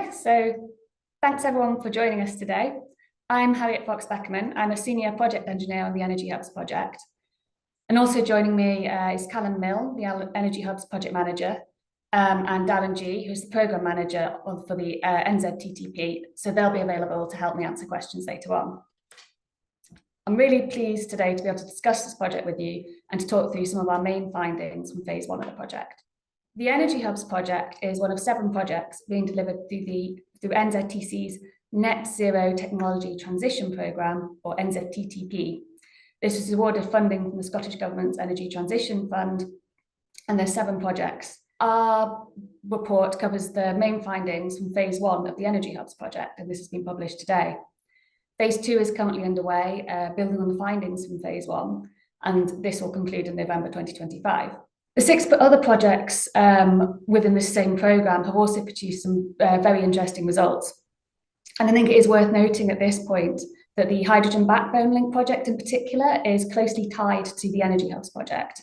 Hi, so thanks everyone for joining us today. I'm Harriet Fox-Beckerman. I'm a senior project engineer on the Energy Hubs project. And also joining me is Callum Mill, the Energy Hubs project manager, and Darren G, who's the program manager for the NZTTP. So they'll be available to help me answer questions later on. I'm really pleased today to be able to discuss this project with you and to talk through some of our main findings from phase 1 of the project. The Energy Hubs project is one of 7 projects being delivered through NZTC's Net Zero Technology Transition Programme, or NZTTP. This was awarded funding from the Scottish Government's Energy Transition Fund, and there's 7 projects. Our report covers the main findings from phase 1 of the Energy Hubs project, and this has been published today. Phase 2 is currently underway, building on the findings from phase 1, and this will conclude in November 2025. The 6 other projects within this same programme have also produced some very interesting results. And I think it is worth noting at this point that the Hydrogen Backbone Link project in particular is closely tied to the Energy Hubs project.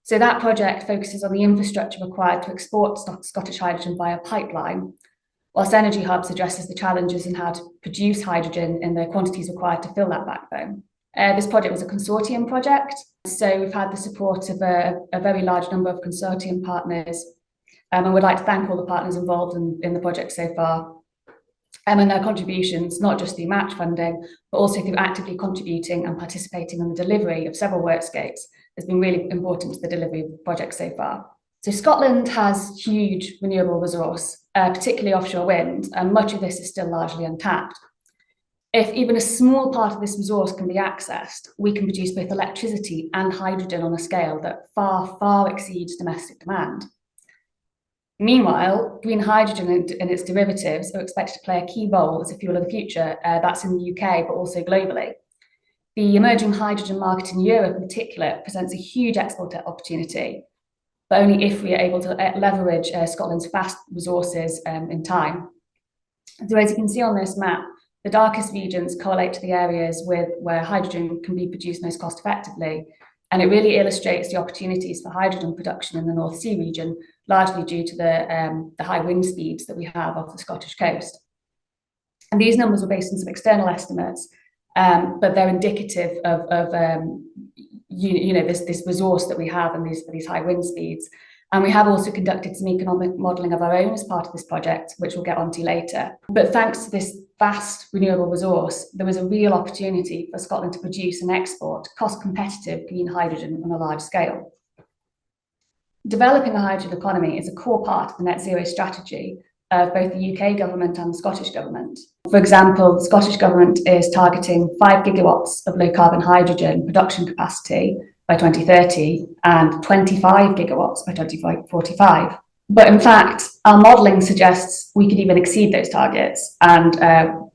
So that project focuses on the infrastructure required to export Scottish hydrogen via pipeline, whilst Energy Hubs addresses the challenges in how to produce hydrogen in the quantities required to fill that backbone. This project was a consortium project, so we've had the support of a very large number of consortium partners, and we'd like to thank all the partners involved in the project so far, and their contributions, not just through match funding, but also through actively contributing and participating in the delivery of several workscapes has been really important to the delivery of the project so far. So Scotland has huge renewable resource, particularly offshore wind, and much of this is still largely untapped. If even a small part of this resource can be accessed, we can produce both electricity and hydrogen on a scale that far, far exceeds domestic demand. Meanwhile, green hydrogen and its derivatives are expected to play a key role as a fuel of the future. That's in the UK, but also globally. The emerging hydrogen market in Europe in particular presents a huge export opportunity, but only if we are able to leverage Scotland's vast resources in time. So as you can see on this map, the darkest regions correlate to the areas where hydrogen can be produced most cost effectively. And it really illustrates the opportunities for hydrogen production in the North Sea region, largely due to the high wind speeds that we have off the Scottish coast. And these numbers are based on some external estimates, but they're indicative of this resource that we have and these high wind speeds. And we have also conducted some economic modelling of our own as part of this project, which we'll get onto later. But thanks to this vast renewable resource, there is a real opportunity for Scotland to produce and export cost-competitive green hydrogen on a large scale. Developing a hydrogen economy is a core part of the net zero strategy of both the UK government and the Scottish government. For example, the Scottish government is targeting 5 gigawatts of low-carbon hydrogen production capacity by 2030 and 25 gigawatts by 2045. But in fact, our modelling suggests we could even exceed those targets, and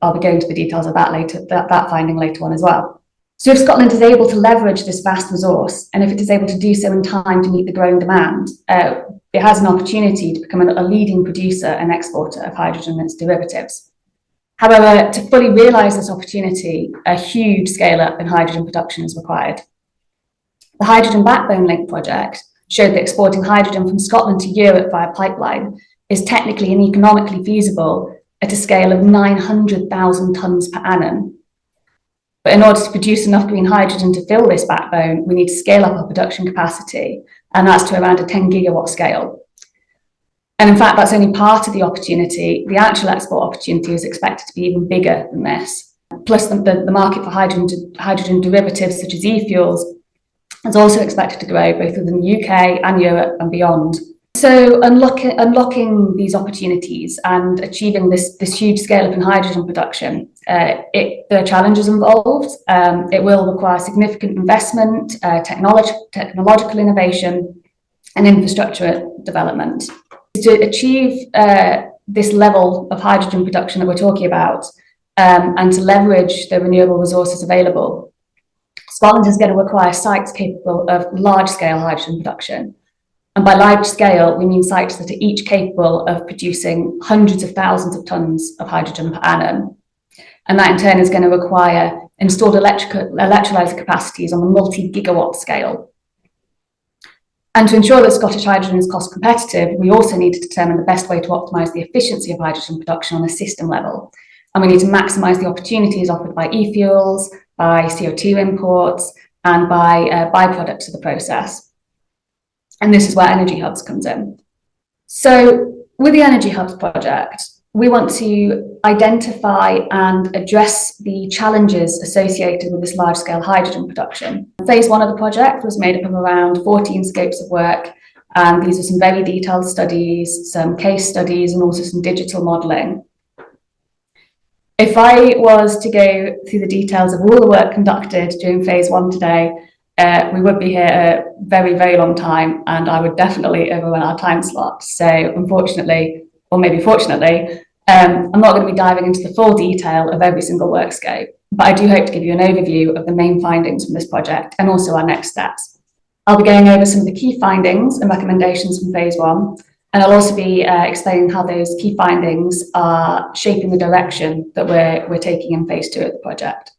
I'll be going into the details of that later, that finding later on as well. So if Scotland is able to leverage this vast resource, and if it is able to do so in time to meet the growing demand, it has an opportunity to become a leading producer and exporter of hydrogen and its derivatives. However, to fully realise this opportunity, a huge scale-up in hydrogen production is required. The Hydrogen Backbone Link project showed that exporting hydrogen from Scotland to Europe via pipeline is technically and economically feasible at a scale of 900,000 tonnes per annum. But in order to produce enough green hydrogen to fill this backbone, we need to scale up our production capacity, and that's to around a 10 gigawatt scale. And in fact, that's only part of the opportunity. The actual export opportunity is expected to be even bigger than this. Plus, the market for hydrogen derivatives such as e-fuels is also expected to grow both within the UK and Europe and beyond. So unlocking these opportunities and achieving this huge scale up in hydrogen production, there are challenges involved. It will require significant investment, technological innovation, and infrastructure development. To achieve this level of hydrogen production that we're talking about, and to leverage the renewable resources available, Scotland is going to require sites capable of large-scale hydrogen production. And by large scale, we mean sites that are each capable of producing hundreds of thousands of tonnes of hydrogen per annum. And that in turn is going to require installed electrolyser capacities on a multi-gigawatt scale. And to ensure that Scottish hydrogen is cost competitive, we also need to determine the best way to optimise the efficiency of hydrogen production on a system level. And we need to maximise the opportunities offered by e-fuels, by CO2 imports, and by byproducts of the process. And this is where Energy Hubs comes in. So with the Energy Hubs project, we want to identify and address the challenges associated with this large-scale hydrogen production. Phase 1 of the project was made up of around 14 scopes of work, and these are some very detailed studies, some case studies, and also some digital modelling. If I was to go through the details of all the work conducted during Phase 1 today, we would be here a very, very long time, and I would definitely overrun our time slot. So unfortunately, or maybe fortunately, I'm not going to be diving into the full detail of every single work scope, but I do hope to give you an overview of the main findings from this project and also our next steps. I'll be going over some of the key findings and recommendations from Phase 1, and I'll also be explaining how those key findings are shaping the direction that we're taking in Phase 2 of the project.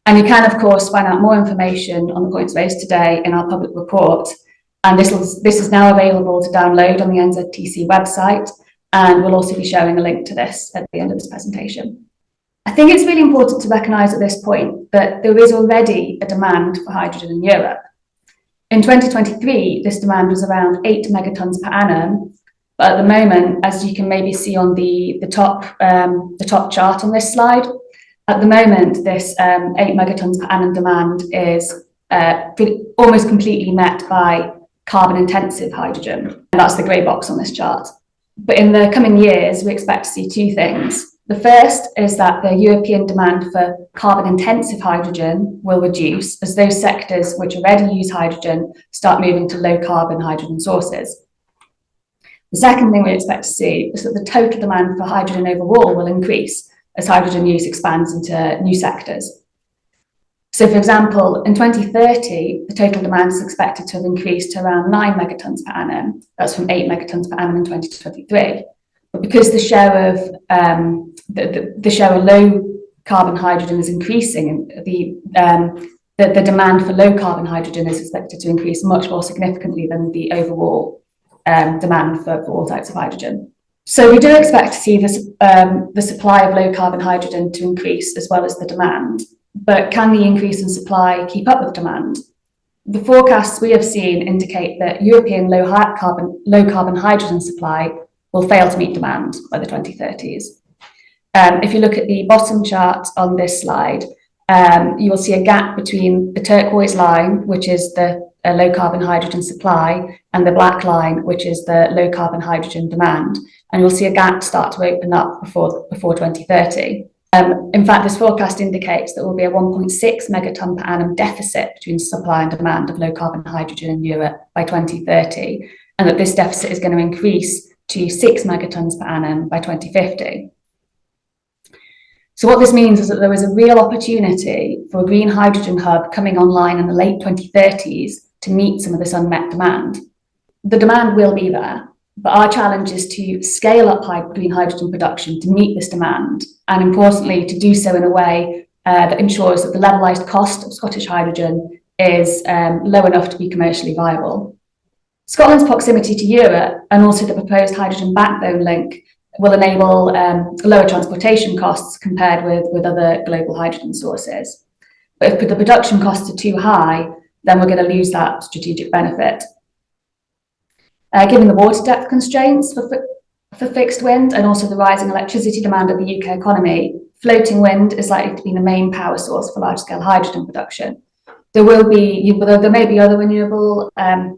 And you can, of course, find out more information on the points raised today in our public report, and this is now available to download on the NZTC website, and we'll also be sharing a link to this at the end of this presentation. I think it's really important to recognise at this point that there is already a demand for hydrogen in Europe. In 2023, this demand was around 8 megatons per annum, but at the moment, as you can maybe see on the top chart on this slide, at the moment, this 8 megatons per annum demand is almost completely met by carbon-intensive hydrogen, and that's the grey box on this chart. But in the coming years, we expect to see two things. The first is that the European demand for carbon-intensive hydrogen will reduce as those sectors which already use hydrogen start moving to low-carbon hydrogen sources. The second thing we expect to see is that the total demand for hydrogen overall will increase as hydrogen use expands into new sectors. So, for example, in 2030, the total demand is expected to have increased to around 9 megatons per annum. That's from 8 megatons per annum in 2023. But because the share of low carbon hydrogen is increasing, the demand for low carbon hydrogen is expected to increase much more significantly than the overall demand for all types of hydrogen. So we do expect to see this, the supply of low carbon hydrogen to increase as well as the demand. But can the increase in supply keep up with demand? The forecasts we have seen indicate that European low carbon hydrogen supply will fail to meet demand by the 2030s. If you look at the bottom chart on this slide, you will see a gap between the turquoise line, which is the low carbon hydrogen supply, and the black line, which is the low carbon hydrogen demand. And you'll see a gap start to open up before 2030. In fact, this forecast indicates that there will be a 1.6 megaton per annum deficit between supply and demand of low carbon hydrogen in Europe by 2030, and that this deficit is going to increase to 6 megatons per annum by 2050. So what this means is that there is a real opportunity for a green hydrogen hub coming online in the late 2030s to meet some of this unmet demand. The demand will be there, but our challenge is to scale up green hydrogen production to meet this demand, and importantly, to do so in a way that ensures that the levelized cost of Scottish hydrogen is low enough to be commercially viable. Scotland's proximity to Europe and also the proposed hydrogen backbone link will enable lower transportation costs compared with other global hydrogen sources. But if the production costs are too high, then we're going to lose that strategic benefit. Given the water depth constraints for fixed wind and also the rising electricity demand of the UK economy, floating wind is likely to be the main power source for large-scale hydrogen production. There may be other renewable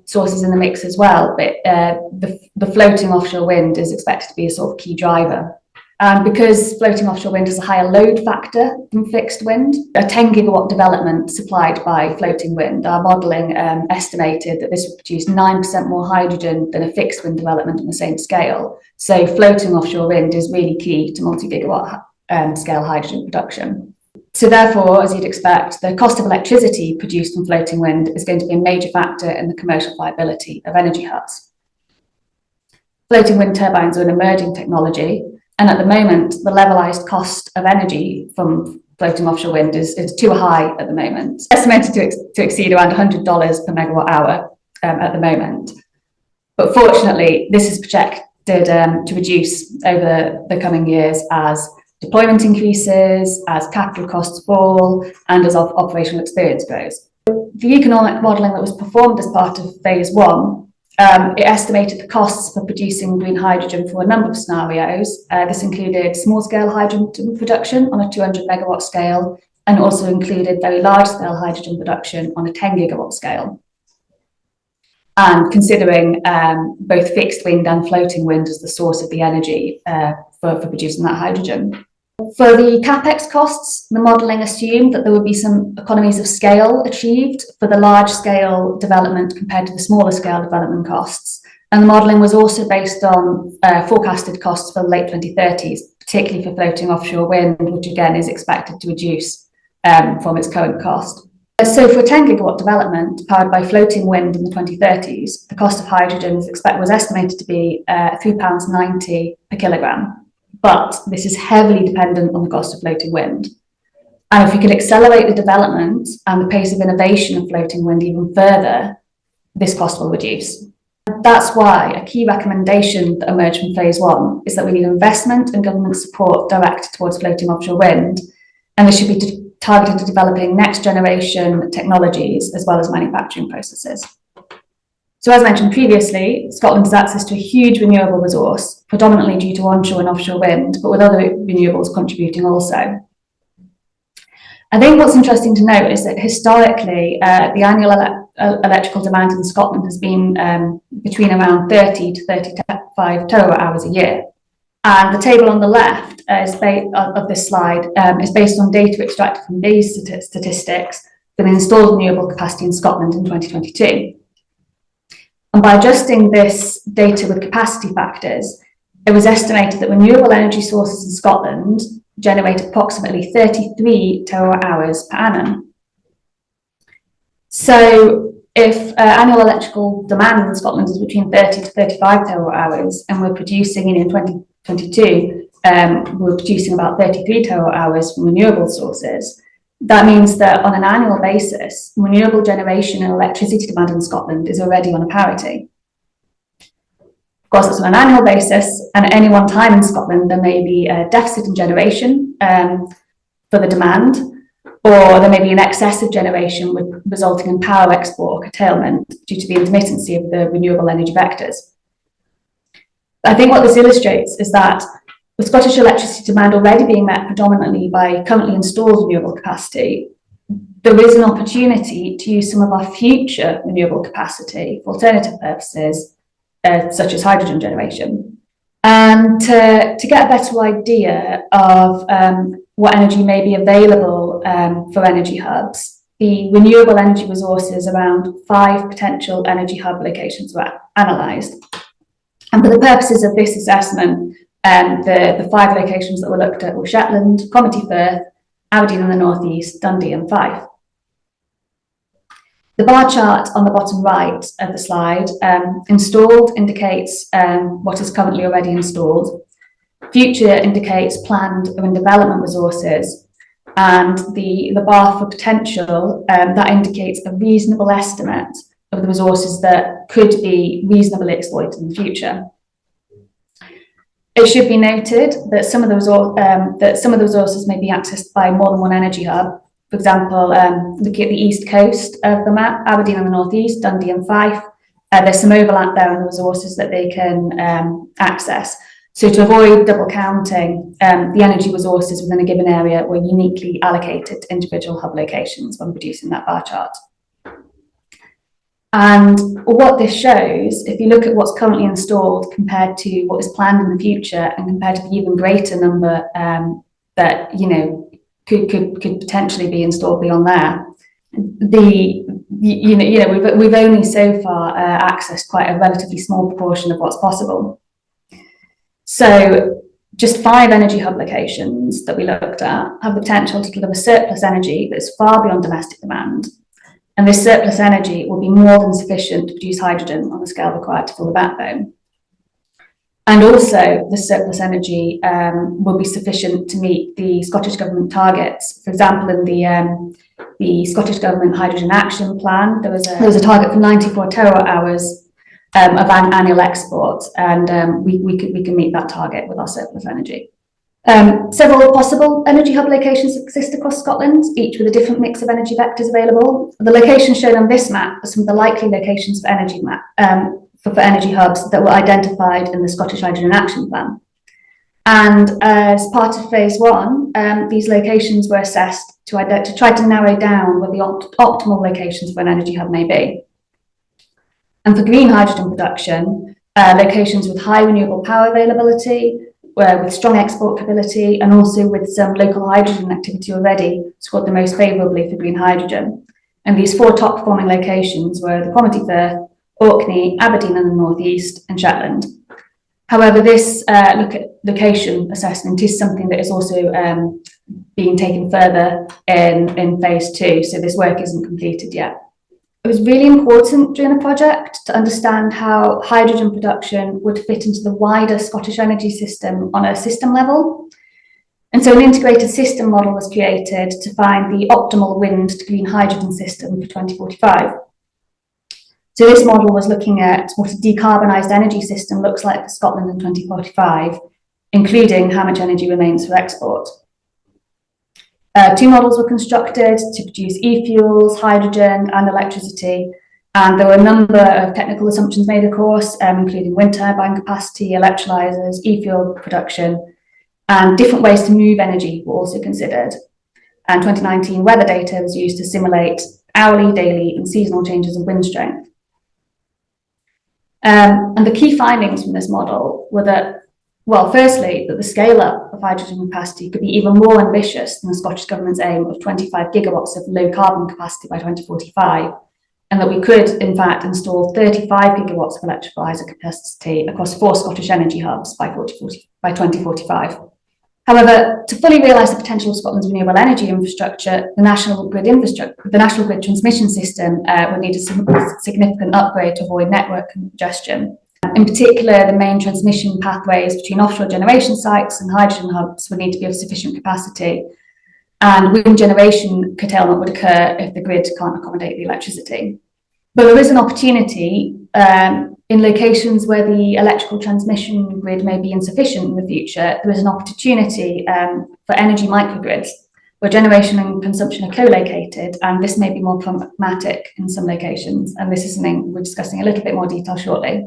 sources in the mix as well, but the floating offshore wind is expected to be a sort of key driver. And because floating offshore wind has a higher load factor than fixed wind, a 10 gigawatt development supplied by floating wind, our modelling estimated that this would produce 9% more hydrogen than a fixed wind development on the same scale. So floating offshore wind is really key to multi-gigawatt scale hydrogen production. So therefore, as you'd expect, the cost of electricity produced from floating wind is going to be a major factor in the commercial viability of energy hubs. Floating wind turbines are an emerging technology, and at the moment, the levelized cost of energy from floating offshore wind is too high at the moment. It's estimated to exceed around $100 per megawatt hour. at the moment. But fortunately, this is projected to reduce over the coming years as deployment increases, as capital costs fall, and as operational experience grows. The economic modelling that was performed as part of phase one, it estimated the costs for producing green hydrogen for a number of scenarios. This included small-scale hydrogen production on a 200 megawatt scale, and also included very large-scale hydrogen production on a 10 gigawatt scale. And considering both fixed wind and floating wind as the source of the energy for producing that hydrogen. For the capex costs, the modelling assumed that there would be some economies of scale achieved for the large-scale development compared to the smaller-scale development costs. And the modelling was also based on forecasted costs for the late 2030s, particularly for floating offshore wind, which again is expected to reduce from its current cost. So for a 10 gigawatt development powered by floating wind in the 2030s, the cost of hydrogen was estimated to be £3.90 per kilogram. But this is heavily dependent on the cost of floating wind. And if we can accelerate the development and the pace of innovation of floating wind even further, this cost will reduce. That's why a key recommendation that emerged from phase one is that we need investment and government support directed towards floating offshore wind, and this should be targeted to developing next generation technologies as well as manufacturing processes. So as mentioned previously, Scotland has access to a huge renewable resource, predominantly due to onshore and offshore wind, but with other renewables contributing also. I think what's interesting to note is that historically, the annual electrical demand in Scotland has been between around 30 to 35 terawatt hours a year. And the table on the left of this slide is based on data extracted from these statistics for the installed renewable capacity in Scotland in 2022. And by adjusting this data with capacity factors, it was estimated that renewable energy sources in Scotland generate approximately 33 terawatt hours per annum. So if annual electrical demand in Scotland is between 30 to 35 terawatt hours, and we're producing in 2022, we're producing about 33 terawatt hours from renewable sources, that means that on an annual basis, renewable generation and electricity demand in Scotland is already on a parity. Of course, it's on an annual basis, and at any one time in Scotland, there may be a deficit in generation for the demand, or there may be an excessive generation resulting in power export or curtailment due to the intermittency of the renewable energy vectors. I think what this illustrates is that with Scottish electricity demand already being met predominantly by currently installed renewable capacity, there is an opportunity to use some of our future renewable capacity for alternative purposes, such as hydrogen generation. And to get a better idea of what energy may be available for energy hubs, the renewable energy resources around 5 potential energy hub locations were analysed. And for the purposes of this assessment, the 5 locations that were looked at were Shetland, Cromarty Firth, Aberdeen in the North East, Dundee and Fife. The bar chart on the bottom right of the slide, installed indicates what is currently already installed. Future indicates planned or in development resources. And the bar for potential, that indicates a reasonable estimate of the resources that could be reasonably exploited in the future. It should be noted that some of the resources may be accessed by more than one energy hub. For example, looking at the east coast of the map, Aberdeen in the North East, Dundee and Fife, there's some overlap there in the resources that they can access. So to avoid double counting, the energy resources within a given area were uniquely allocated to individual hub locations when producing that bar chart. And what this shows, if you look at what's currently installed compared to what is planned in the future, and compared to the even greater number that could potentially be installed beyond there, we've only so far accessed quite a relatively small proportion of what's possible. So just 5 energy hub locations that we looked at have the potential to deliver surplus energy that's far beyond domestic demand. And this surplus energy will be more than sufficient to produce hydrogen on the scale required to fill the backbone. And also the surplus energy will be sufficient to meet the Scottish Government targets. For example, in the Scottish Government Hydrogen Action Plan, there was a target for 94 terawatt hours of annual exports, and we can meet that target with our surplus energy. Several possible energy hub locations exist across Scotland, each with a different mix of energy vectors available. The locations shown on this map are some of the likely locations for energy hubs that were identified in the Scottish Hydrogen Action Plan. And as part of phase one, these locations were assessed to try to narrow down where the optimal locations for an energy hub may be. And for green hydrogen production, locations with high renewable power availability, with strong export capability, and also with some local hydrogen activity already, scored the most favourably for green hydrogen. And these 4 top performing locations were the Cromarty Firth, Orkney, Aberdeen in the North East, and Shetland. However, this location assessment is something that is also being taken further in phase 2, so this work isn't completed yet. It was really important during the project to understand how hydrogen production would fit into the wider Scottish energy system on a system level. And so an integrated system model was created to find the optimal wind to green hydrogen system for 2045. So this model was looking at what a decarbonised energy system looks like for Scotland in 2045, including how much energy remains for export. 2 models were constructed to produce e-fuels, hydrogen and electricity, and there were a number of technical assumptions made, of course, including wind turbine capacity, electrolyzers, e-fuel production, and different ways to move energy were also considered. And 2019 weather data was used to simulate hourly, daily and seasonal changes in wind strength. And the key findings from this model were that, well, firstly, that the scale-up of hydrogen capacity could be even more ambitious than the Scottish Government's aim of 25 gigawatts of low-carbon capacity by 2045, and that we could, in fact, install 35 gigawatts of electrolyser capacity across 4 Scottish energy hubs by 2045. However, to fully realise the potential of Scotland's renewable energy infrastructure, the national grid transmission system would need a significant upgrade to avoid network congestion. In particular, the main transmission pathways between offshore generation sites and hydrogen hubs would need to be of sufficient capacity, and wind generation curtailment would occur if the grid can't accommodate the electricity. But there is an opportunity in locations where the electrical transmission grid may be insufficient in the future. There is an opportunity for energy microgrids where generation and consumption are co-located, and this may be more pragmatic in some locations, and this is something we're discussing in a little bit more detail shortly.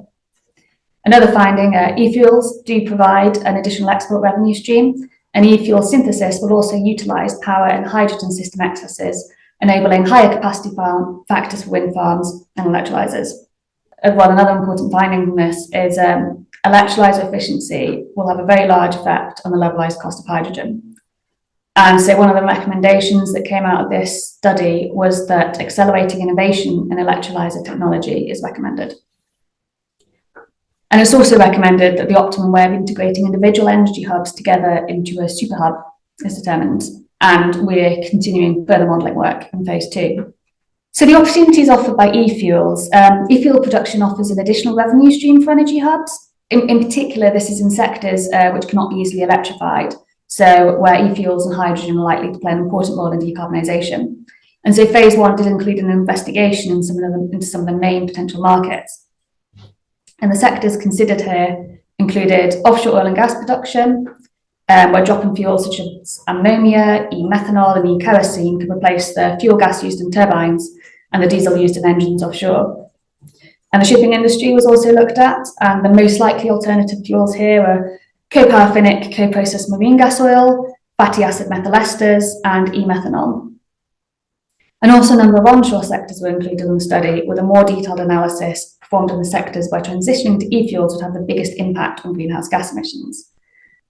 Another finding, e-fuels do provide an additional export revenue stream, and e-fuel synthesis will also utilise power and hydrogen system excesses, enabling higher capacity factors for wind farms and electrolysers. Well, another important finding from this is electrolyser efficiency will have a very large effect on the levelised cost of hydrogen. And so one of the recommendations that came out of this study was that accelerating innovation in electrolyser technology is recommended. And it's also recommended that the optimum way of integrating individual energy hubs together into a super hub is determined, and we're continuing further modelling work in phase 2. So the opportunities offered by e-fuels, e-fuel production offers an additional revenue stream for energy hubs. In particular, this is in sectors which cannot be easily electrified, so where e-fuels and hydrogen are likely to play an important role in decarbonisation. And so phase 1 did include an investigation into some of the main potential markets. And the sectors considered here included offshore oil and gas production, where drop-in fuels such as ammonia, e-methanol and e-kerosene could replace the fuel gas used in turbines and the diesel used in engines offshore. And the shipping industry was also looked at, and the most likely alternative fuels here are co-paraffinic, co-processed marine gas oil, fatty acid methyl esters and e-methanol. And also a number of onshore sectors were included in the study, with a more detailed analysis performed in the sectors where transitioning to e-fuels would have the biggest impact on greenhouse gas emissions.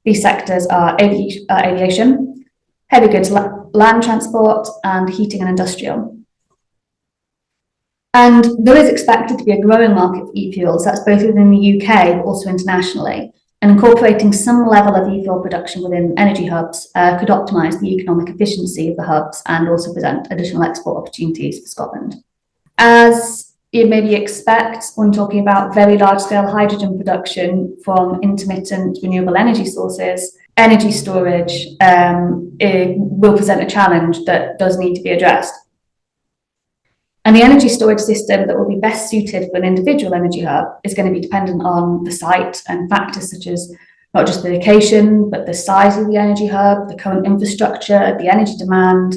These sectors are aviation, heavy goods land transport, and heating and industrial. And there is expected to be a growing market for e-fuels, that's both within the UK but also internationally, and incorporating some level of e-fuel production within energy hubs could optimise the economic efficiency of the hubs and also present additional export opportunities for Scotland. As you maybe expect when talking about very large-scale hydrogen production from intermittent renewable energy sources, energy storage it will present a challenge that does need to be addressed. And the energy storage system that will be best suited for an individual energy hub is going to be dependent on the site and factors such as not just the location, but the size of the energy hub, the current infrastructure, the energy demand,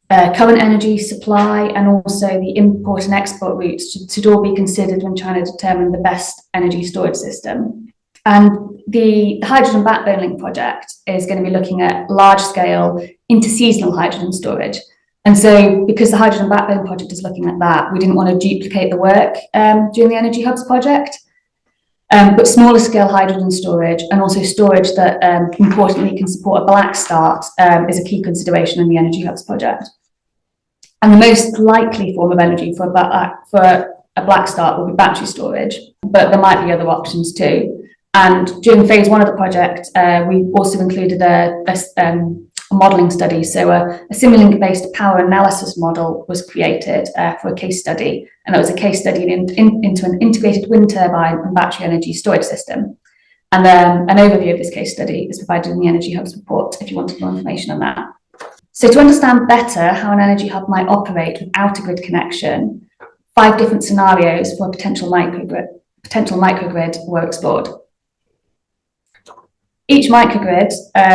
current energy supply, and also the import and export routes should all be considered when trying to determine the best energy storage system. And the Hydrogen Backbone Link project is going to be looking at large-scale interseasonal hydrogen storage. And so because the Hydrogen Backbone project is looking at that, we didn't want to duplicate the work during the Energy Hubs project. But smaller scale hydrogen storage and also storage that importantly can support a black start is a key consideration in the Energy Hubs project. And the most likely form of energy for a black start will be battery storage, but there might be other options too. And during phase 1 of the project, we also included a modelling study. So a Simulink-based power analysis model was created for a case study, and that was a case study into an integrated wind turbine and battery energy storage system. And an overview of this case study is provided in the Energy Hubs report if you wanted more information on that. So to understand better how an energy hub might operate without a grid connection, 5 different scenarios for a potential microgrid were explored. Each microgrid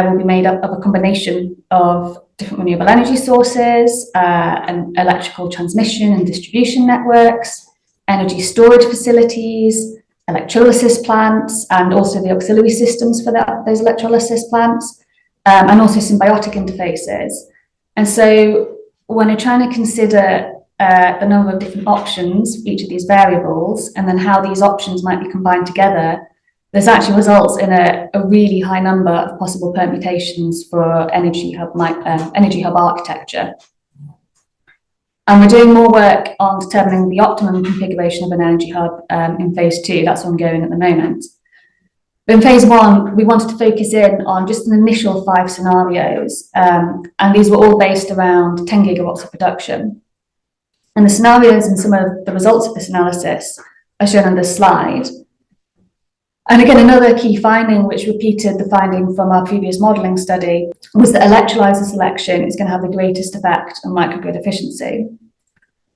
will be made up of a combination of different renewable energy sources, and electrical transmission and distribution networks, energy storage facilities, electrolysis plants, and also the auxiliary systems for those electrolysis plants, and also symbiotic interfaces. And so when you're trying to consider the number of different options for each of these variables, and then how these options might be combined together, this actually results in a really high number of possible permutations for energy hub architecture. And we're doing more work on determining the optimum configuration of an energy hub in phase 2. That's ongoing at the moment. But in phase 1, we wanted to focus in on just an initial 5 scenarios, and these were all based around 10 gigawatts of production. And the scenarios and some of the results of this analysis are shown on this slide. And again, another key finding, which repeated the finding from our previous modelling study, was that electrolyser selection is going to have the greatest effect on microgrid efficiency.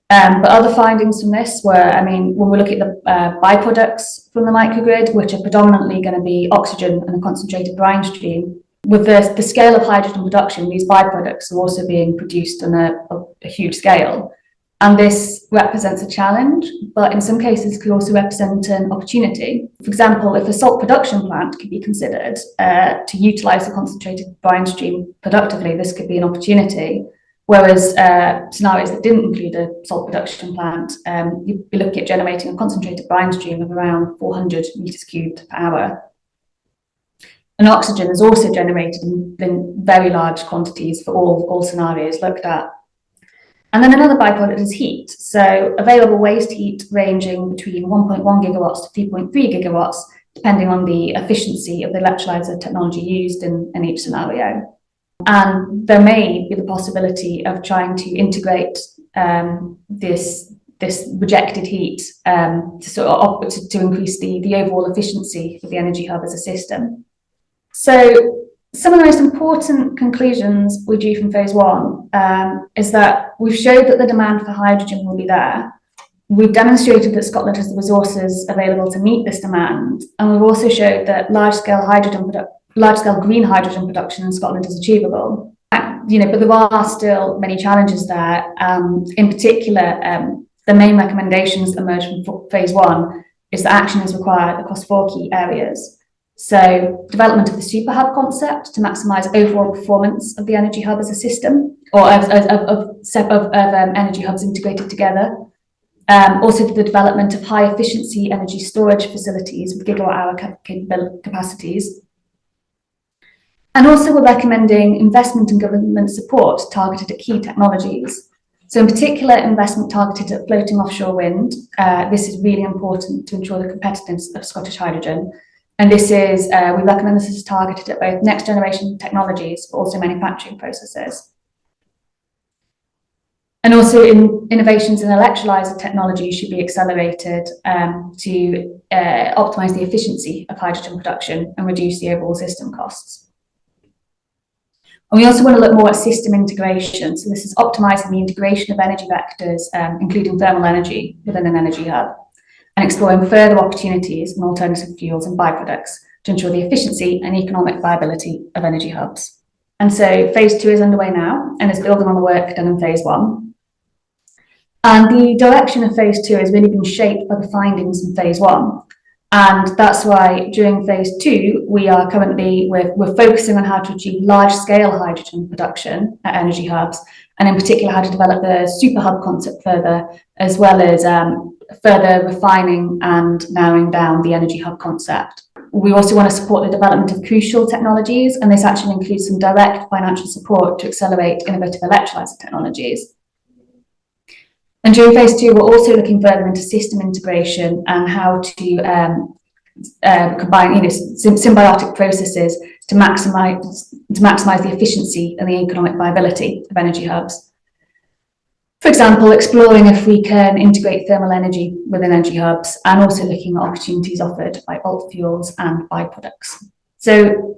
But other findings from this were, when we look at the byproducts from the microgrid, which are predominantly going to be oxygen and a concentrated brine stream, with the scale of hydrogen production, these byproducts are also being produced on a huge scale. And this represents a challenge, but in some cases could also represent an opportunity. For example, if a salt production plant could be considered to utilise the concentrated brine stream productively, this could be an opportunity. Whereas scenarios that didn't include a salt production plant, you'd be looking at generating a concentrated brine stream of around 400 metres cubed per hour. And oxygen is also generated in very large quantities for all scenarios looked at. And then another byproduct is heat. So available waste heat ranging between 1.1 gigawatts to 3.3 gigawatts, depending on the efficiency of the electrolyzer technology used in each scenario. And there may be the possibility of trying to integrate this rejected heat to increase the overall efficiency of the energy hub as a system. So some of the most important conclusions we drew from phase 1 is that we've showed that the demand for hydrogen will be there. We've demonstrated that Scotland has the resources available to meet this demand, and we've also showed that large-scale green hydrogen production in Scotland is achievable. But there are still many challenges there. In particular, the main recommendations that emerged from phase 1 is that action is required across 4 key areas. So development of the super hub concept to maximise overall performance of the energy hub as a system, or of energy hubs integrated together. Also the development of high efficiency energy storage facilities with gigawatt hour capacities. And also we're recommending investment and government support targeted at key technologies. So in particular, investment targeted at floating offshore wind. This is really important to ensure the competitiveness of Scottish hydrogen. And this is, we recommend this is targeted at both next generation technologies, but also manufacturing processes. And also innovations in electrolyzer technology should be accelerated to optimise the efficiency of hydrogen production and reduce the overall system costs. And we also want to look more at system integration. So this is optimising the integration of energy vectors, including thermal energy within an energy hub, and exploring further opportunities in alternative fuels and byproducts to ensure the efficiency and economic viability of energy hubs. And so phase 2 is underway now and is building on the work done in phase 1. And the direction of phase 2 has really been shaped by the findings in phase 1. And that's why during phase 2, we're focusing on how to achieve large-scale hydrogen production at energy hubs, and in particular how to develop the super hub concept further, as well as further refining and narrowing down the energy hub concept. We also want to support the development of crucial technologies, and this actually includes some direct financial support to accelerate innovative electrolyzer technologies. And during phase 2, we're also looking further into system integration and how to combine symbiotic processes to maximise the efficiency and the economic viability of energy hubs. For example, exploring if we can integrate thermal energy within energy hubs, and also looking at opportunities offered by alt fuels and byproducts. So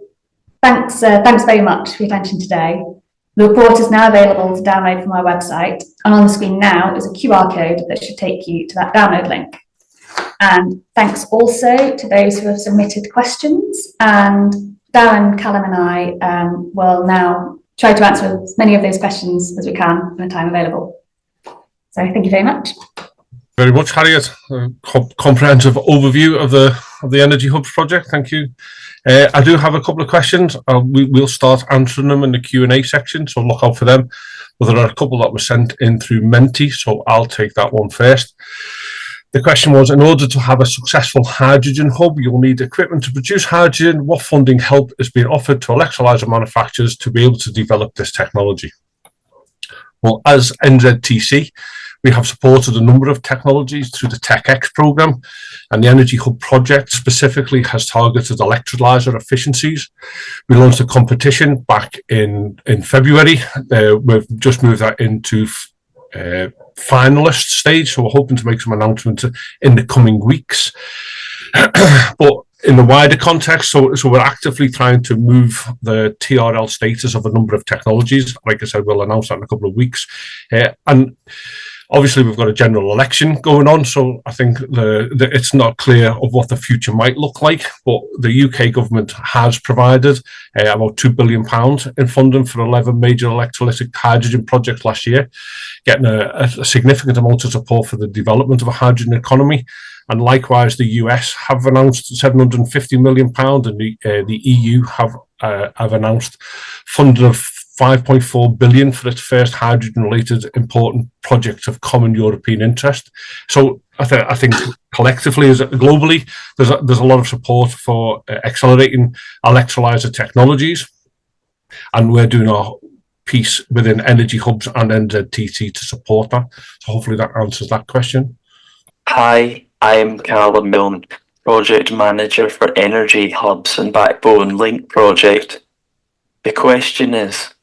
thanks very much for your attention today. The report is now available to download from our website, and on the screen now is a QR code that should take you to that download link. And thanks also to those who have submitted questions, and Darren, Callum and I will now try to answer as many of those questions as we can in the time available. So thank you very much. Very much, Harriet. A comprehensive overview of the Energy Hubs project. Thank you. I do have a couple of questions. We'll start answering them in the Q&A section, so look out for them. But there are a couple that were sent in through Menti, so I'll take that one first. The question was, in order to have a successful hydrogen hub, you'll need equipment to produce hydrogen. What funding help is being offered to electrolyzer manufacturers to be able to develop this technology? Well, as NZTC, we have supported a number of technologies through the TechX programme, and the Energy Hub project specifically has targeted electrolyzer efficiencies. We launched a competition back in February. We've just moved that into finalist stage, so we're hoping to make some announcements in the coming weeks. But in the wider context, so we're actively trying to move the TRL status of a number of technologies. Like I said, we'll announce that in a couple of weeks. And obviously, we've got a general election going on, so I think it's not clear of what the future might look like. But the UK government has provided about £2 billion in funding for 11 major electrolytic hydrogen projects last year, getting a significant amount of support for the development of a hydrogen economy. And likewise, the US have announced £750 million, and the EU have announced funding of £5.4 billion for its first hydrogen-related important project of common European interest. So I think collectively, globally, there's a lot of support for accelerating electrolyzer technologies, and we're doing our piece within Energy Hubs and NZTC to support that. So hopefully that answers that question. Hi, I'm Callum Milne, Project Manager for Energy Hubs and Backbone Link project. The question is,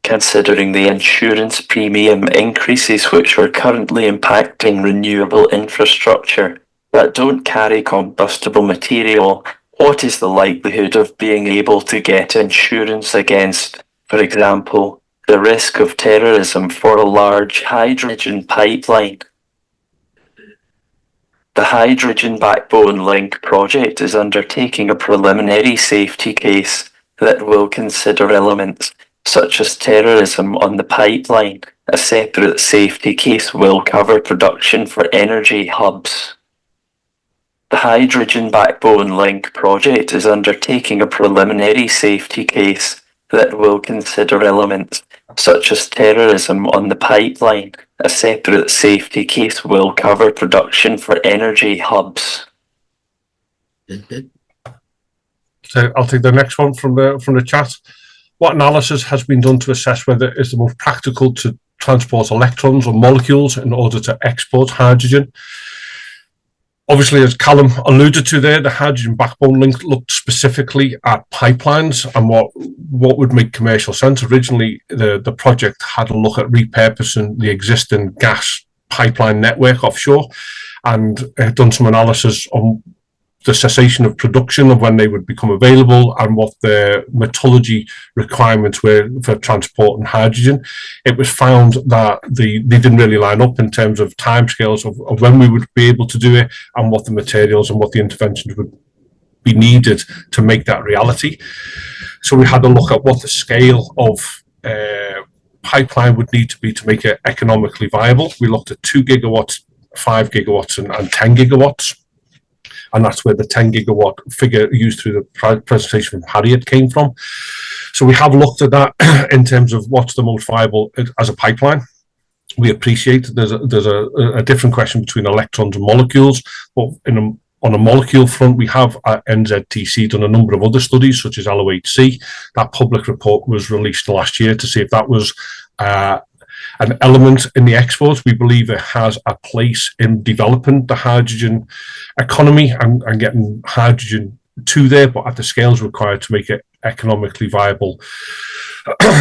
considering the insurance premium increases which are currently impacting renewable infrastructure that don't carry combustible material, what is the likelihood of being able to get insurance against, for example, the risk of terrorism for a large hydrogen pipeline? The Hydrogen Backbone Link project is undertaking a preliminary safety case that will consider elements such as terrorism on the pipeline. A separate safety case will cover production for energy hubs. The Hydrogen Backbone Link project is undertaking a preliminary safety case that will consider elements such as terrorism on the pipeline. A separate safety case will cover production for energy hubs. So I'll take the next one from the chat. What analysis has been done to assess whether it's the most practical to transport electrons or molecules in order to export hydrogen? Obviously, as Callum alluded to there, the hydrogen backbone link looked specifically at pipelines and what would make commercial sense. Originally, the project had a look at repurposing the existing gas pipeline network offshore and had done some analysis on the cessation of production of when they would become available and what the metallurgy requirements were for transporting hydrogen. It was found that they didn't really line up in terms of timescales of when we would be able to do it and what the materials and what the interventions would be needed to make that reality. So we had a look at what the scale of pipeline would need to be to make it economically viable. We looked at 2 gigawatts, 5 gigawatts and 10 gigawatts. And that's where the 10 gigawatt figure used through the presentation from Harriet came from. So we have looked at that in terms of what's the most viable as a pipeline. We appreciate there's a different question between electrons and molecules, but on a molecule front, we have at NZTC done a number of other studies, such as LOHC. That public report was released last year to see if that was an element in the exports. We believe it has a place in developing the hydrogen economy and getting hydrogen to there, but at the scales required to make it economically viable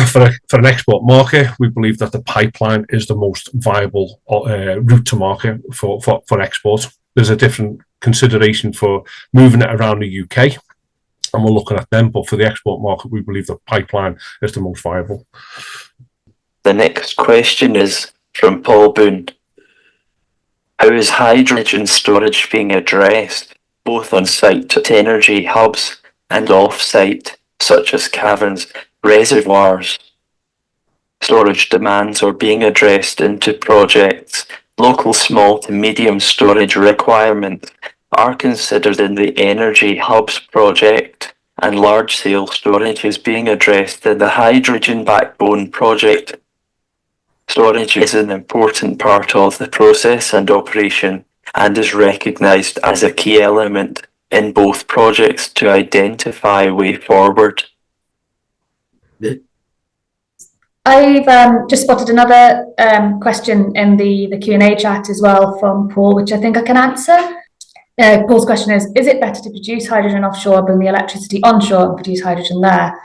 for an export market. We believe that the pipeline is the most viable route to market for export. There's a different consideration for moving it around the UK, and we're looking at them, but for the export market, we believe the pipeline is the most viable. The next question is from Paul Boone. How is hydrogen storage being addressed, both on site at energy hubs and off-site, such as caverns, reservoirs? Storage demands are being addressed into projects. Local small to medium storage requirements are considered in the Energy Hubs project, and large-scale storage is being addressed in the Hydrogen Backbone project. Storage is an important part of the process and operation and is recognised as a key element in both projects to identify a way forward. I've just spotted another question in the Q&A chat as well from Paul, which I think I can answer. Paul's question is it better to produce hydrogen offshore, bring the electricity onshore and produce hydrogen there?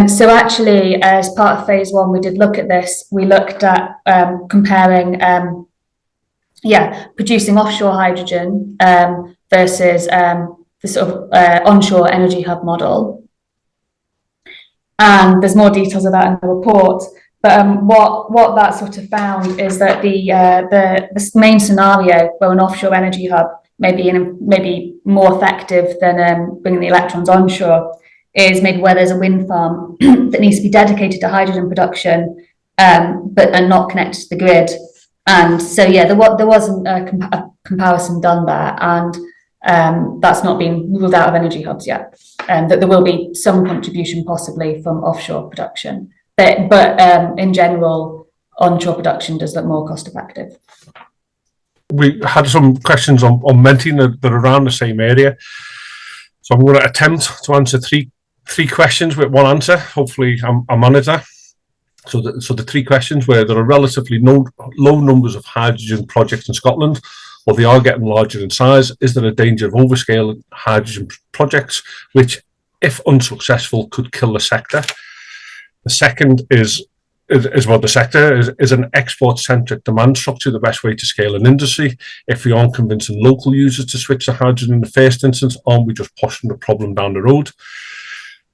So actually, as part of phase one, we did look at this. We looked at comparing, producing offshore hydrogen versus the sort of onshore energy hub model. And there's more details of that in the report. But what that sort of found is that the main scenario where an offshore energy hub may be more effective than bringing the electrons onshore is maybe where there's a wind farm that needs to be dedicated to hydrogen production, but are not connected to the grid. And so, there wasn't a comparison done there, and that's not been ruled out of energy hubs yet. That there will be some contribution possibly from offshore production, but in general, onshore production does look more cost effective. We had some questions on Menti that are around the same area, so I'm going to attempt to answer three questions with one answer. Hopefully I manage that. So the three questions were: there are relatively low numbers of hydrogen projects in Scotland, or they are getting larger in size. Is there a danger of overscale hydrogen projects, which, if unsuccessful, could kill the sector? The second is what the sector is an export-centric demand structure the best way to scale an industry? If we aren't convincing local users to switch to hydrogen in the first instance, aren't we just pushing the problem down the road?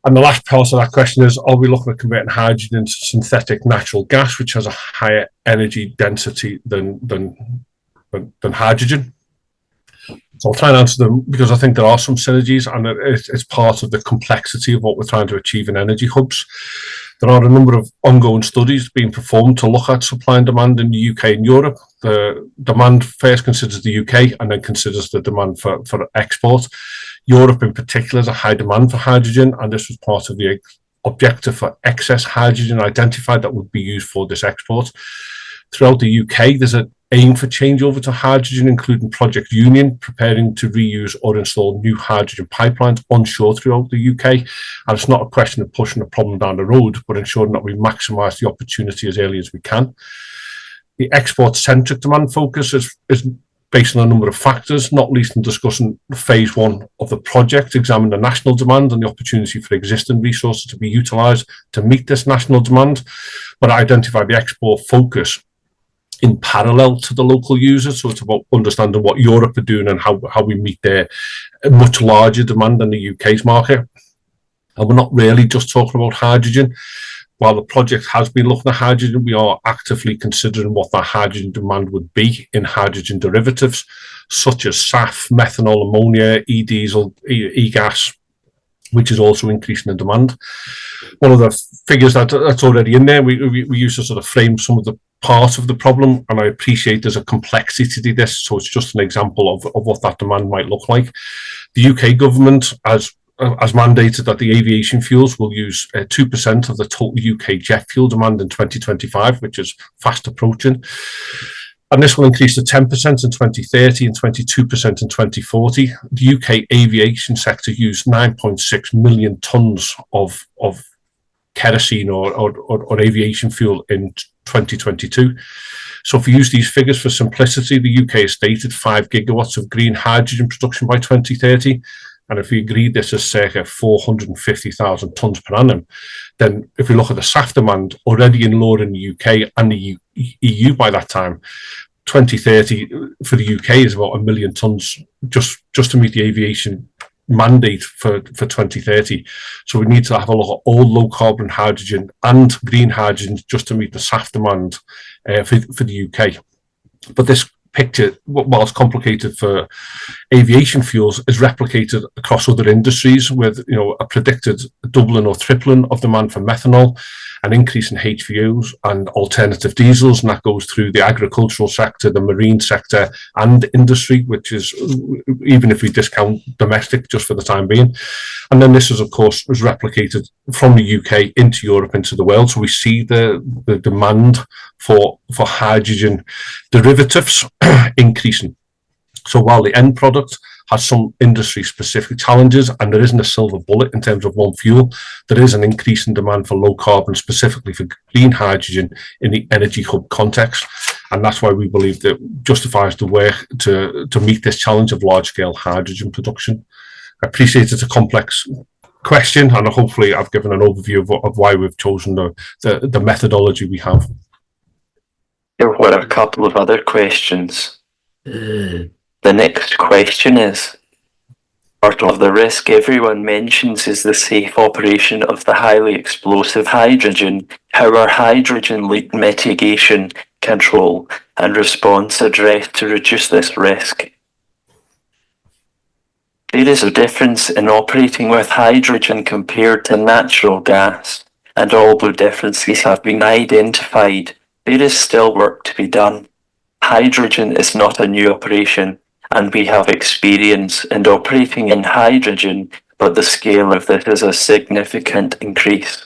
And the last part of that question is, are we looking at converting hydrogen into synthetic natural gas, which has a higher energy density than hydrogen? So I'll try and answer them because I think there are some synergies, and it's part of the complexity of what we're trying to achieve in energy hubs. There are a number of ongoing studies being performed to look at supply and demand in the UK and Europe. The demand first considers the UK and then considers the demand for export. Europe in particular has a high demand for hydrogen, and this was part of the objective for excess hydrogen identified that would be used for this export. Throughout the UK, there's an aim for changeover to hydrogen, including Project Union, preparing to reuse or install new hydrogen pipelines onshore throughout the UK. And it's not a question of pushing the problem down the road, but ensuring that we maximise the opportunity as early as we can. The export-centric demand focus is based on a number of factors, not least in discussing phase one of the project, examine the national demand and the opportunity for existing resources to be utilised to meet this national demand, but identify the export focus in parallel to the local users. So it's about understanding what Europe are doing and how we meet their much larger demand than the UK's market. And we're not really just talking about hydrogen. While the project has been looking at hydrogen, we are actively considering what that hydrogen demand would be in hydrogen derivatives, such as SAF, methanol, ammonia, e-diesel, e-gas, which is also increasing in demand. One of the figures that's already in there, we used to sort of frame some of the parts of the problem, and I appreciate there's a complexity to this, so it's just an example of what that demand might look like. The UK government has mandated that the aviation fuels will use 2% of the total UK jet fuel demand in 2025, which is fast approaching. And this will increase to 10% in 2030 and 22% in 2040. The UK aviation sector used 9.6 million tonnes of kerosene or aviation fuel in 2022. So if we use these figures for simplicity, the UK has stated 5 gigawatts of green hydrogen production by 2030. And if we agree this is circa 450,000 tonnes per annum, then if we look at the SAF demand already in law in the UK and the EU by that time, 2030 for the UK is about 1 million tonnes just to meet the aviation mandate for 2030. So we need to have a look at all low carbon hydrogen and green hydrogen just to meet the SAF demand for the UK. But this picture, whilst complicated for aviation fuels, is replicated across other industries with a predicted doubling or tripling of demand for methanol, an increase in HVOs and alternative diesels, and that goes through the agricultural sector, the marine sector and industry, which is, even if we discount domestic just for the time being. And then this is, of course, was replicated from the UK into Europe, into the world. So we see the demand for hydrogen derivatives increasing. So while the end product has some industry-specific challenges and there isn't a silver bullet in terms of one fuel, there is an increase in demand for low carbon, specifically for green hydrogen in the energy hub context. And that's why we believe that justifies the work to meet this challenge of large-scale hydrogen production. I appreciate it's a complex question, and hopefully I've given an overview of why we've chosen the methodology we have. There were a couple of other questions. The next question is, part of the risk everyone mentions is the safe operation of the highly explosive hydrogen. How are hydrogen leak mitigation, control and response addressed to reduce this risk? There is a difference in operating with hydrogen compared to natural gas, and although differences have been identified, there is still work to be done. Hydrogen is not a new operation, and we have experience in operating in hydrogen, but the scale of this is a significant increase.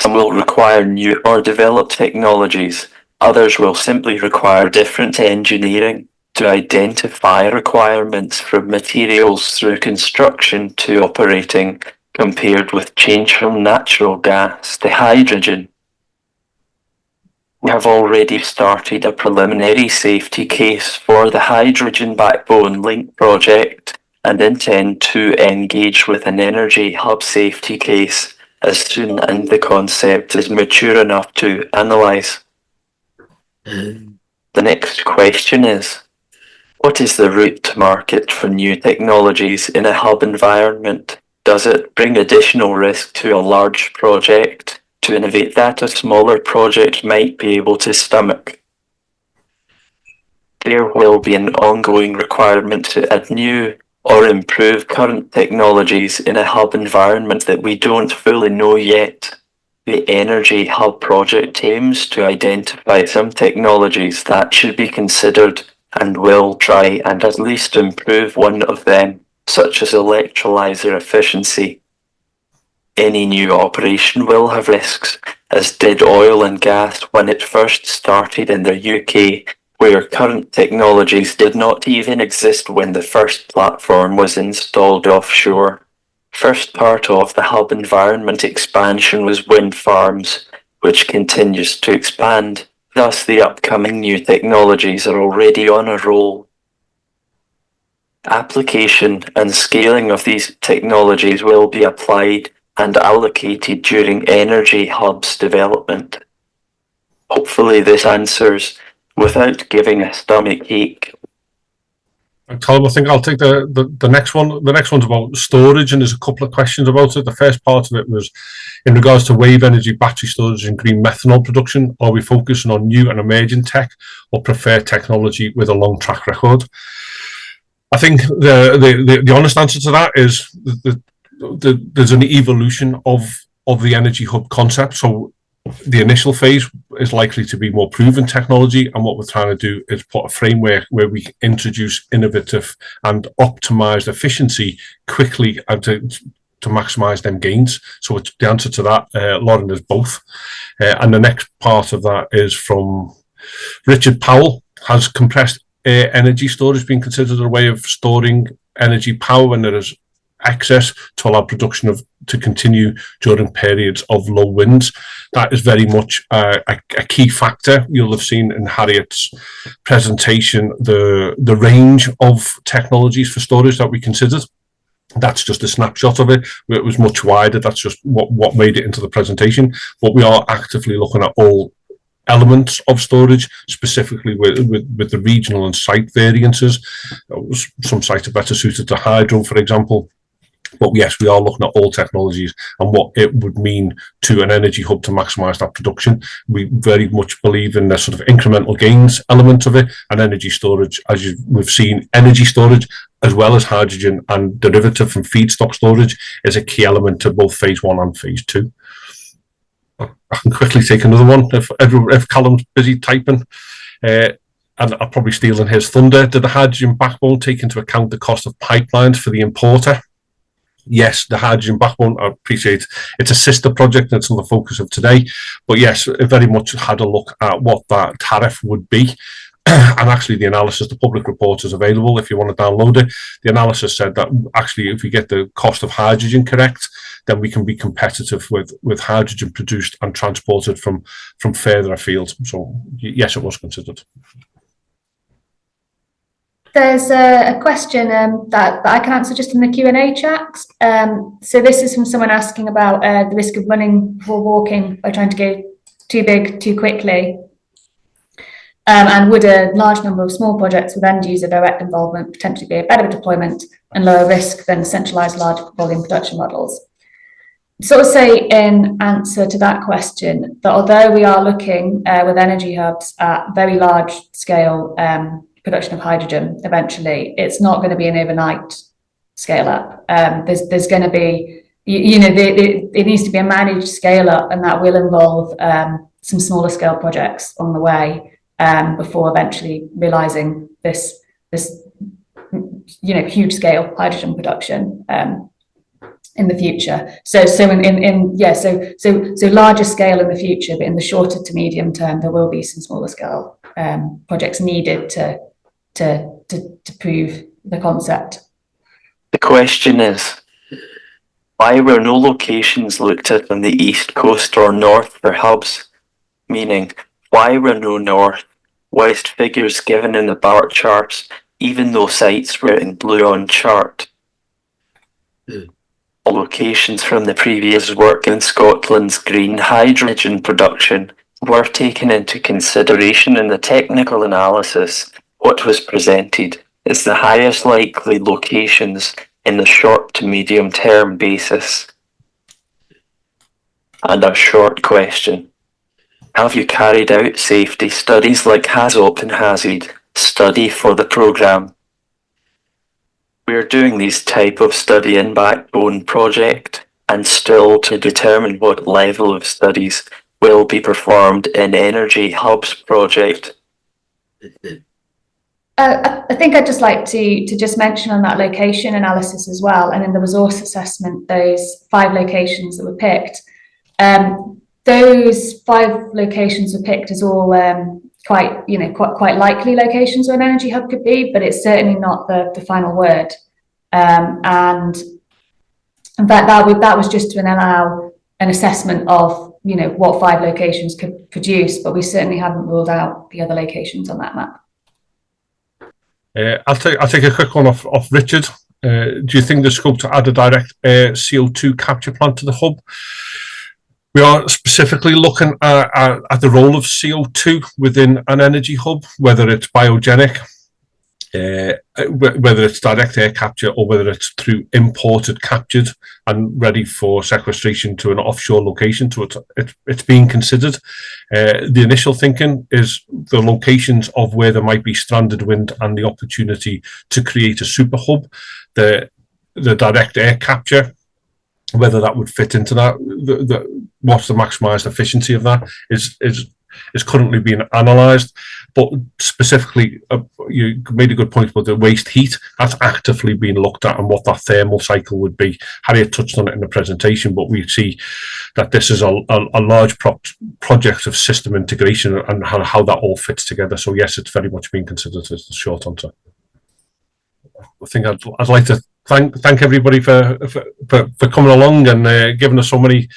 Some will require new or developed technologies, others will simply require different engineering to identify requirements from materials through construction to operating, compared with change from natural gas to hydrogen. We have already started a preliminary safety case for the Hydrogen Backbone Link project and intend to engage with an energy hub safety case as soon as the concept is mature enough to analyse. The next question is, what is the route to market for new technologies in a hub environment? Does it bring additional risk to a large project to innovate that a smaller project might be able to stomach? There will be an ongoing requirement to add new or improve current technologies in a hub environment that we don't fully know yet. The Energy Hub project aims to identify some technologies that should be considered and will try and at least improve one of them, such as electrolyzer efficiency. Any new operation will have risks, as did oil and gas when it first started in the UK, where current technologies did not even exist when the first platform was installed offshore. First part of the hub environment expansion was wind farms, which continues to expand. Thus, the upcoming new technologies are already on a roll. Application and scaling of these technologies will be applied and allocated during Energy Hub's development. Hopefully this answers without giving a stomach ache. Colin, I think I'll take the next one. The next one's about storage, and there's a couple of questions about it. The first part of it was in regards to wave energy, battery storage, and green methanol production. Are we focusing on new and emerging tech, or prefer technology with a long track record? I think the honest answer to that is there's an evolution of the Energy Hub concept. So the initial phase is likely to be more proven technology, and what we're trying to do is put a framework where we introduce innovative and optimized efficiency quickly and to maximize them gains. So it's, the answer to that, Lauren, is both. And the next part of that is from Richard Powell. Has compressed air energy storage been considered a way of storing energy power when there is excess to allow production to continue during periods of low winds? That is very much a key factor. You'll have seen in Harriet's presentation the range of technologies for storage that we considered. That's just a snapshot of it. It was much wider. That's just what made it into the presentation. But we are actively looking at all elements of storage, specifically with the regional and site variances. Some sites are better suited to hydro, for example. But yes, we are looking at all technologies and what it would mean to an energy hub to maximise that production. We very much believe in the sort of incremental gains element of it, and energy storage, as we've seen, energy storage as well as hydrogen and derivative from feedstock storage is a key element to both phase 1 and phase 2. I can quickly take another one if Callum's busy typing. And I'm probably stealing his thunder. Did the hydrogen backbone take into account the cost of pipelines for the importer? Yes, the hydrogen backbone, I appreciate it's a sister project, that's not the focus of today. But yes, it very much had a look at what that tariff would be. And actually the analysis, the public report is available if you want to download it. The analysis said that actually if we get the cost of hydrogen correct, then we can be competitive with hydrogen produced and transported from further afield. So yes, it was considered. There's a question that I can answer just in the Q&A chat. So this is from someone asking about the risk of running or walking by trying to go too big too quickly. And would a large number of small projects with end user direct involvement potentially be a better deployment and lower risk than centralised large volume production models? Sort of say in answer to that question that although we are looking with energy hubs at very large scale production of hydrogen eventually, it's not going to be an overnight scale up. There's going to be, it needs to be a managed scale up, and that will involve some smaller scale projects on the way before eventually realizing this huge scale hydrogen production in the future. So larger scale in the future, but in the shorter to medium term, there will be some smaller scale projects needed to prove the concept. The question is, why were no locations looked at on the east coast or north for hubs? Meaning, why were no north, west figures given in the bar charts, even though sites were in blue on chart? Locations from the previous work in Scotland's green hydrogen production were taken into consideration in the technical analysis. What was presented is the highest likely locations in the short to medium term basis. And a short question. Have you carried out safety studies like HAZOP and HAZID study for the programme? We're doing these type of study in Backbone project and still to determine what level of studies will be performed in Energy Hubs project. I think I'd just like to just mention on that location analysis as well, and in the resource assessment, those 5 locations that were picked. Those 5 locations were picked as all quite likely locations where an energy hub could be, but it's certainly not the final word. And in fact, that was just to allow an assessment of what 5 locations could produce, but we certainly haven't ruled out the other locations on that map. I'll take a quick one off Richard. Do you think there's scope to add a direct air CO2 capture plant to the hub? We are specifically looking at the role of CO2 within an energy hub, whether it's biogenic, whether it's direct air capture, or whether it's through imported, captured and ready for sequestration to an offshore location. So it's being considered. The initial thinking is the locations of where there might be stranded wind and the opportunity to create a super hub. The direct air capture, whether that would fit into that, what's the maximised efficiency of that is currently being analysed. But specifically, you made a good point about the waste heat. That's actively being looked at, and what that thermal cycle would be. Harriet touched on it in the presentation, but we see that this is a large project of system integration and how that all fits together. So yes, it's very much being considered, as the short answer. I think I'd like to thank everybody for coming along and giving us so many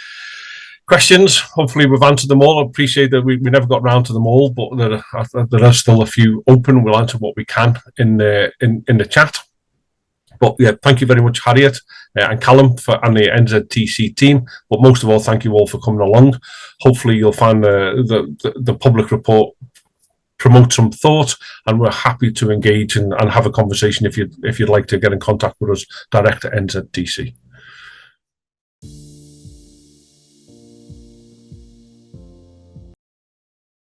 questions. Hopefully we've answered them all. I appreciate that we never got round to them all, but there are still a few open. We'll answer what we can in the chat. But yeah, thank you very much, Harriet and Callum and the NZTC team. But most of all, thank you all for coming along. Hopefully you'll find the public report promote some thought, and we're happy to engage and have a conversation if you'd like to get in contact with us direct at NZTC.